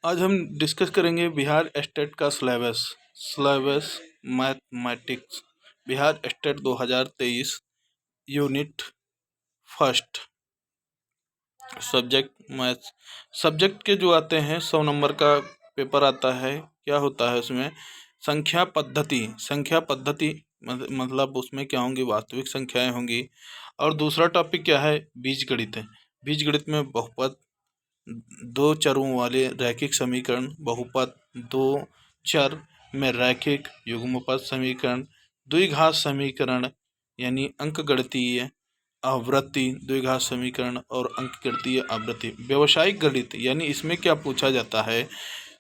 आज हम डिस्कस करेंगे बिहार स्टेट का syllabus mathematics, Bihar state 2023, unit first, subject maths. Subject के जो आते हैं 100 नंबर का पेपर आता है। क्या होता है उसमें? संख्या पद्धति मतलब उसमें क्या होंगी? वास्तविक संख्याएं होंगी। और दूसरा टॉपिक क्या है? बीजगणित है। बीजगणित में बहुपद, दो चरों वाले रैखिक समीकरण, बहुपद, दो चर में रैखिक युग्मपद समीकरण, द्विघात समीकरण यानी अंकगणितीय आवृत्ति द्विघात समीकरण और अंकगणितीय आवृत्ति। व्यवसायिक गणित यानी इसमें क्या पूछा जाता है?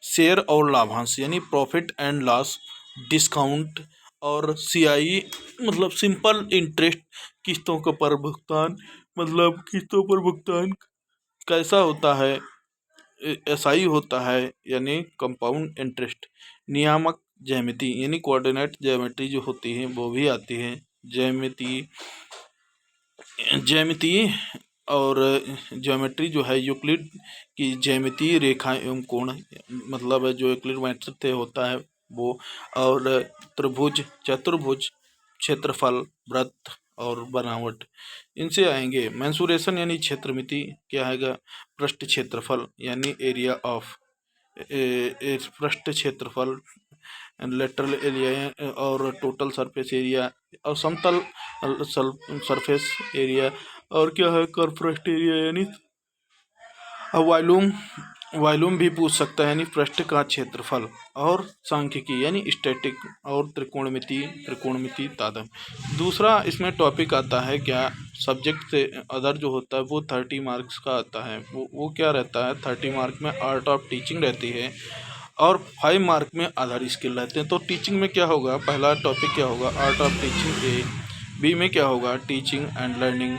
शेयर और लाभांश यानी प्रॉफिट एंड लॉस, डिस्काउंट और सीआई मतलब सिंपल इंटरेस्ट, किस्तों के पर भुगतान, मतलब किस्तों पर भुगतान कैसा होता है? एसआई होता है यानी कंपाउंड इंटरेस्ट। नियामक ज्यामिति यानी कोऑर्डिनेट ज्योमेट्री जो होती है वो भी आती है। ज्यामिति और ज्योमेट्री जो है यूक्लिड की ज्यामितीय रेखा एवं कोण, मतलब जो यूक्लिड मैट्रिक्स से होता है वो, और त्रिभुज, चतुर्भुज, क्षेत्रफल, वृत्त और बनावट, इनसे आएंगे। मेंसुरेशन यानी क्षेत्रमिति क्या आएगा? पृष्ठ क्षेत्रफल यानी एरिया ऑफ पृष्ठ क्षेत्रफल, लेटरल एरिया और टोटल सरफेस एरिया, और समतल सरफेस एरिया, और क्या है? कर्परेट एरिया यानी वॉल्यूम। वॉल्यूम भी पूछ सकता है यानी पृष्ठ का क्षेत्रफल। और सांख्यिकी यानी स्टैटिक और त्रिकोणमिति तादन। दूसरा इसमें टॉपिक आता है क्या? सब्जेक्ट से अदर जो होता है वो 30 मार्क्स का आता है। वो क्या रहता है? 30 मार्क में आर्ट ऑफ टीचिंग रहती है और 5 मार्क में अदर स्किल रहते हैं। तो टीचिंग में क्या होगा? पहला टॉपिक क्या होगा? Art of teaching A. B में क्या होगा? Teaching and learning,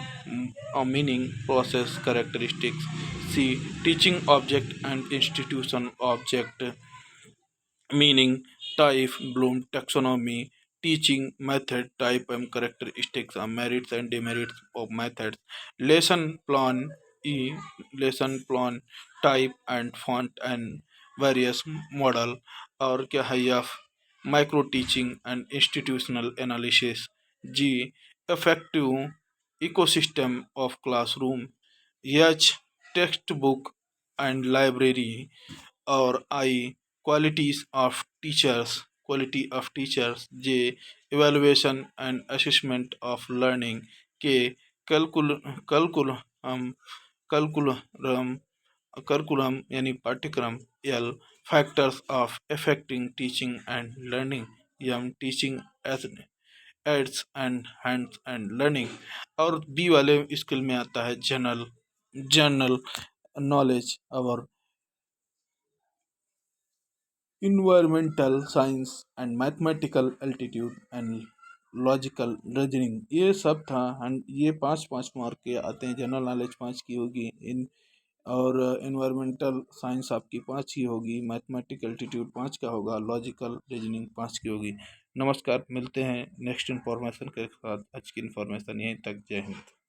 meaning, process, characteristics. C teaching object and institution object, meaning, type, Bloom taxonomy, teaching method, type and characteristics, merits and demerits of methods, lesson plan E, lesson plan, type and font and various model, और क्या है? Of micro teaching and institutional analysis. G effective ecosystem of classroom. H text book and library. और आई quality of teachers. J evaluation and assessment of learning. के कैलकुलम कैलकुलम curriculum यानी पाठ्यक्रम। L factors of affecting teaching and learning. Am teaching ads and hands and learning. और B वाले skill में आता है general knowledge और environmental science and mathematical altitude and logical reasoning. ये सब था। एंड ये 5-5 मार्क के आते हैं। जनरल नॉलेज 5 की होगी, इन और इन्वायरमेंटल साइंस आपकी 5 की होगी, मैथमेटिकल एल्टीट्यूड 5 का होगा, लॉजिकल रीजनिंग 5 की होगी। नमस्कार, मिलते हैं नेक्स्ट इन्फॉर्मेशन के साथ। आज की इन्फॉर्मेशन यहीं तक। जय हिंद।